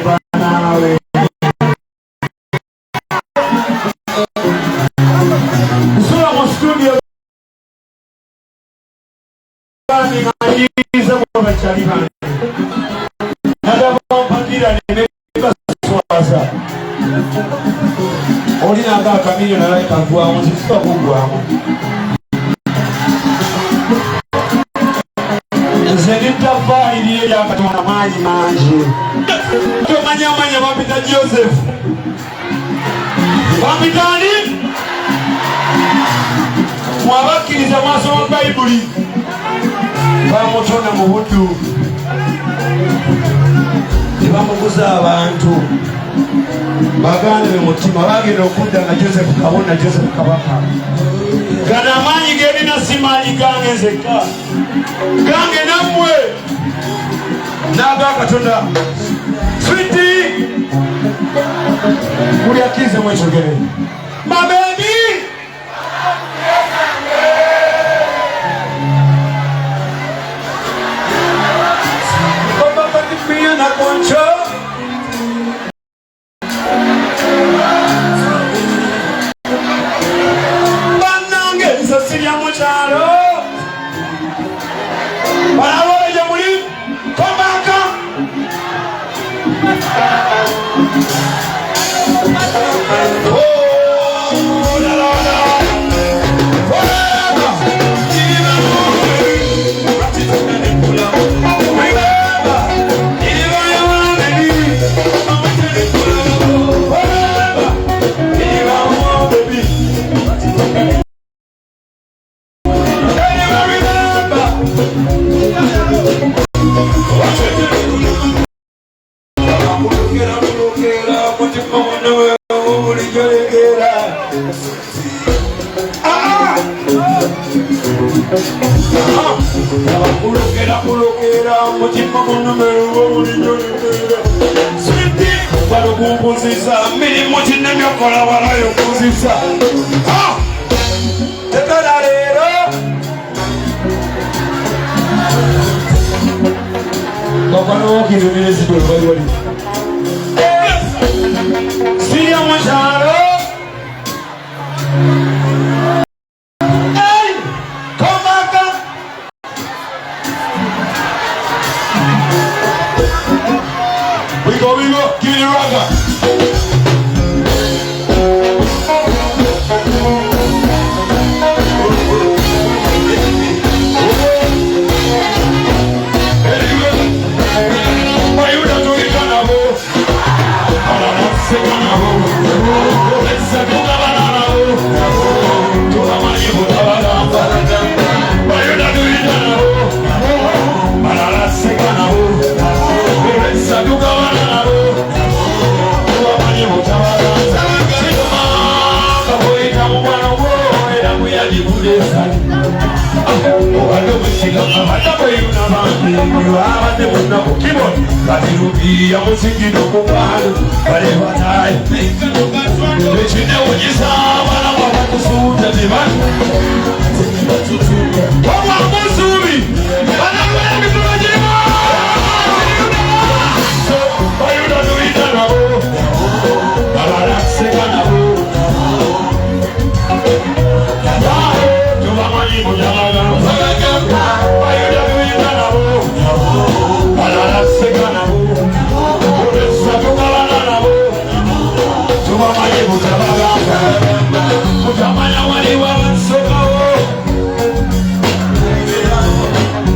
banawe kusura mu studio bani ngayiza mu bachali bani nadaba mpagira ne baswaza olina nga kamilio na laika kwa muziki kugwamu Zenita faili ile akatona maji manje. Ndio manya wapita Joseph. Wapitani? Mwabakiriza mwaso wa Bible. Bamutona mu butu. Bamuguza abantu. Bagane mutima bagenda okudda na Joseph kabona Joseph kabaka. Gana manyi geri na simali gange zeka. Gange namwe. Naga katonda. Sweetie. Kuli akize mwechogere. Mabebi. Baba patipia na koncho.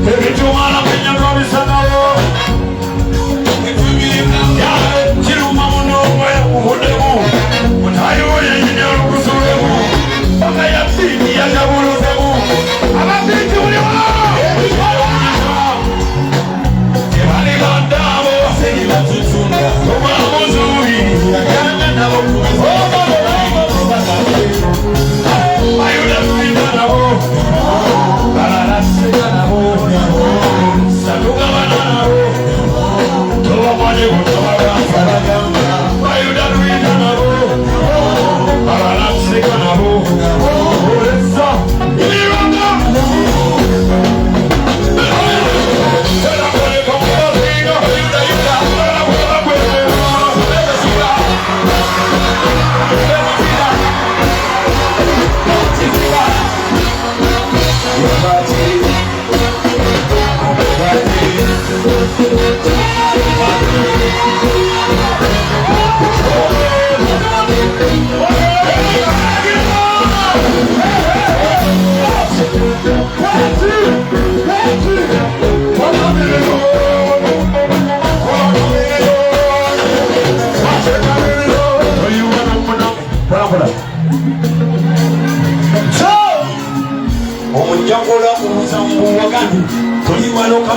Every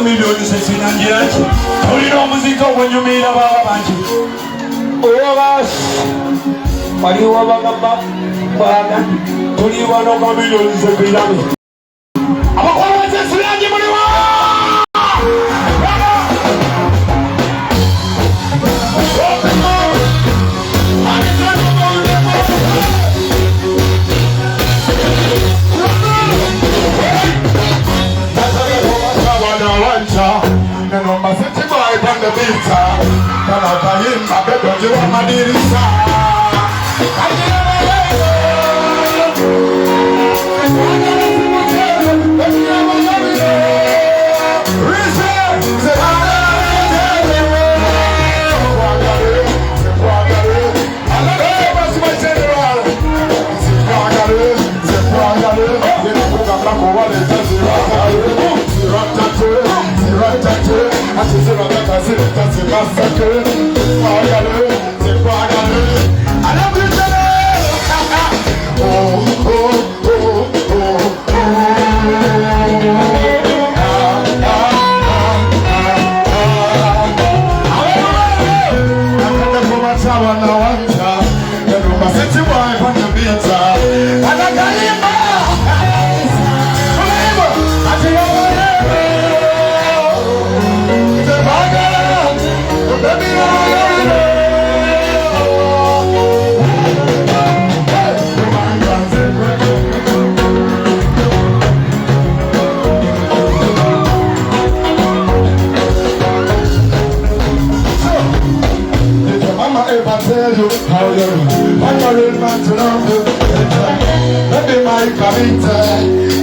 milioni sesina njiraki tulina omuzika ogwenyumira baba bangi obasi waliwo bagamba bwaga tuli wano ka milioni zebirami abakola basesirangi muliwo Neno city boy from the pizza. Kama kahimba bebe jiwa madirisa.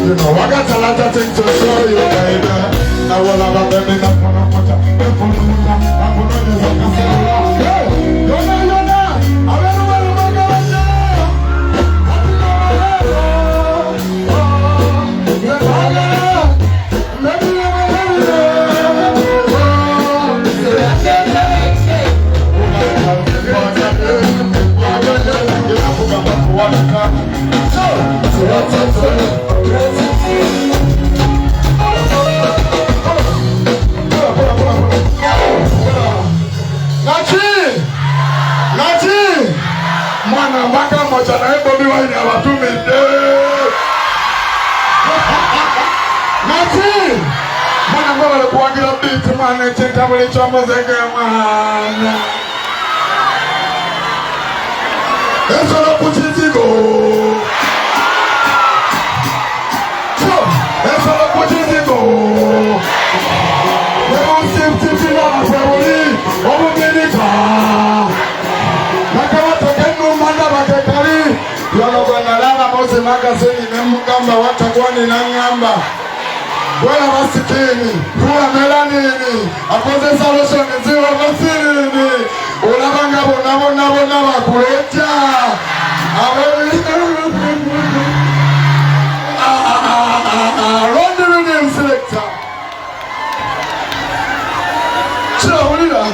You know, I got a lot of things to show you, baby. Now, all about them in the front of my magazini nemugamba watakwani na ngamba wala masikini kuwa melanini akozesa lotion ziwa basirini olabanga bona bakuleeta Ronnie Williams selector chawulira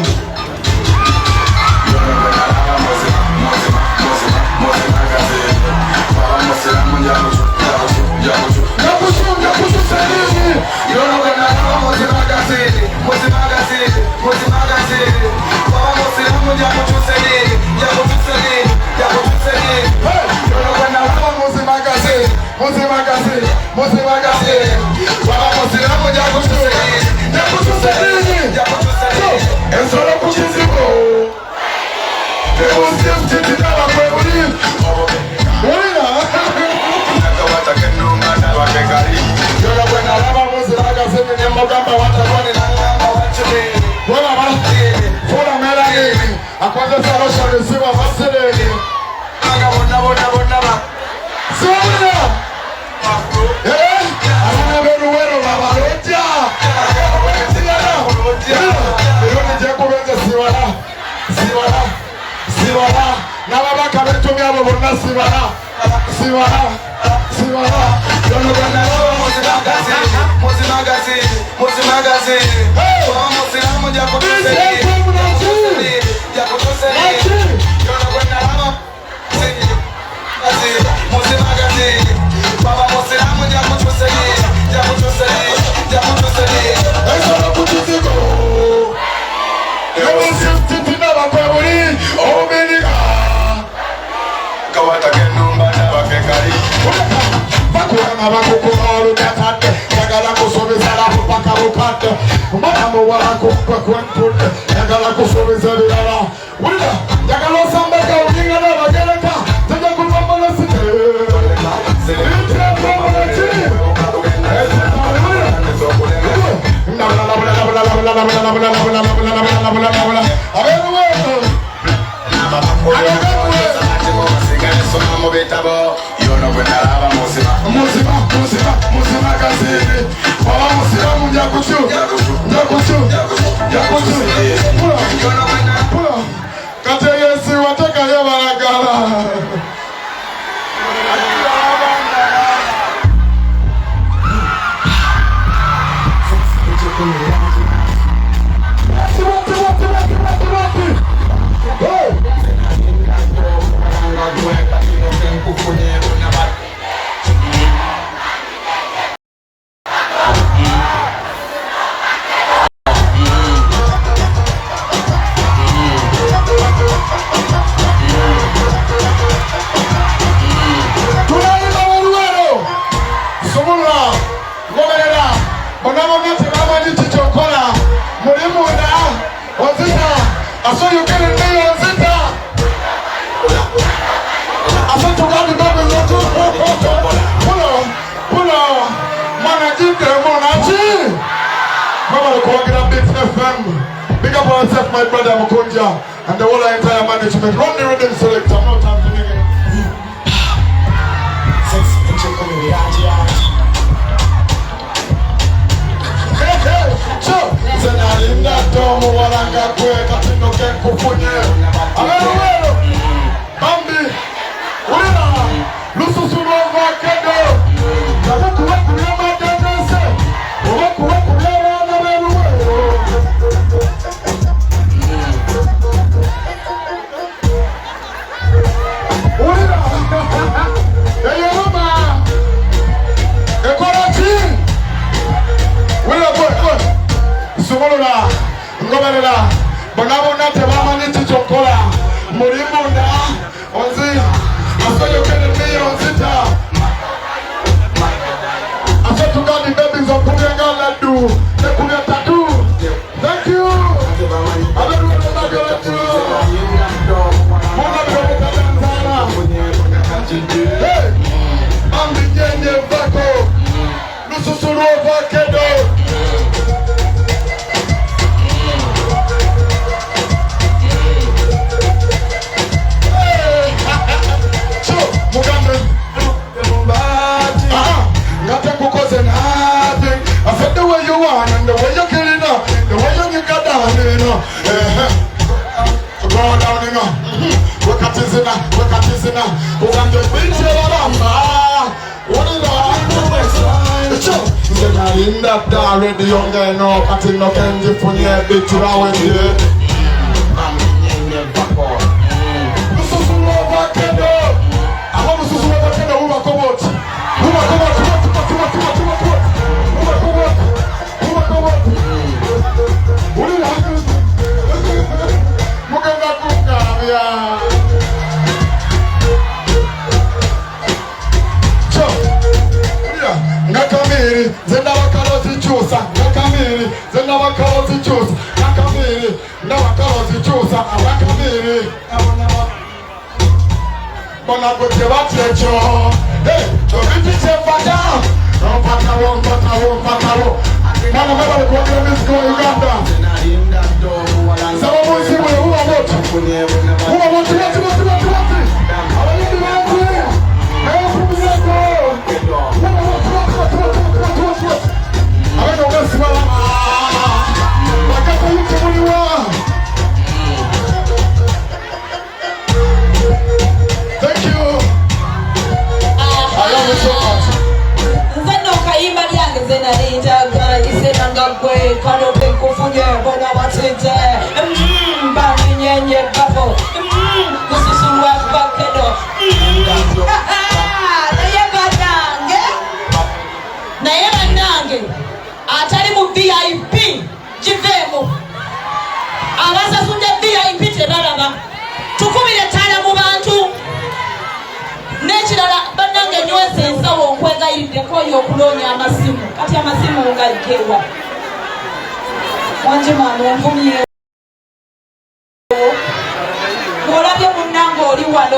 Baba nga bakukuma olutatadde njagala kusuubiza lafu paka bukadde omwana muwala kumpe kwentudde njagala kusuubiza ebirala wulira njagala osambeka olinga n'abagereka tujja kupambana site muzima kazini baba musiramu njakucu kategesi watekayo balagala Big up on yourself, my brother Mukunja, and the whole entire management. Run the rhythm selector, no time to make it. Zenalinda tomu walanga kweka tino kenkufunye Ameruwelo Bambi Ulila Lususuru vakedo Kawaku waku lema denese Waku waku lema na meruwelo Ulila Eyoroma Ekorachi Ulila boy Sumulula, ngobelela, bonabona tebamani chichokola, murimunda, onzi, asoyo kenemi onzita. Asetugani babies of Kuyenga Ladu, Nekuya Tattoo. Thank you. Aberuwa Magaletu. Mona Bweta Danzana. Hey, Ambi Nyenye Vako, Lususuru Vakedo. I said the way you want and the way you're killing up, the way you got down, you know. Go down, you know. Work at this, work at this, who can just beat you around? What is that? Then I in that already young guy now, cutting no candy for you, big to our way. This is over, Kendo. I want to see over Kendo, who are come out. Who are come out. Nakamiri, zenda wakaloti chusa. Nakamiri, zenda wakaloti chusa. Nakamiri, zenda wakaloti chusa. Nakamiri, bona kote wachecho. Hey, chobiti chefada. Rompatawo. Mwana mwana kwa Mexico, Uganda. Sababu isi mwe huwa moto. Huwa moto, wati. Hawalindi wati. Heo kumizeko. Aweka ugasi wala. Wakata yuke muliwa. Thank you. I love you so much. Zeno kaimba liange zena ninjaga isena ngakwe kano penkufunye bona watete bani nyenye babo kususu wabakedo nayeba nange atali mu VIP jivemo abaza sunde VIP tebalaba tukubire tala mu bantu nekirala banange nywese ensawo nkwegayirideko oyo okuloonya amasimu kati amasimu ngajjewa wanje mwana onvumyewo ng'olabye munnange oli wano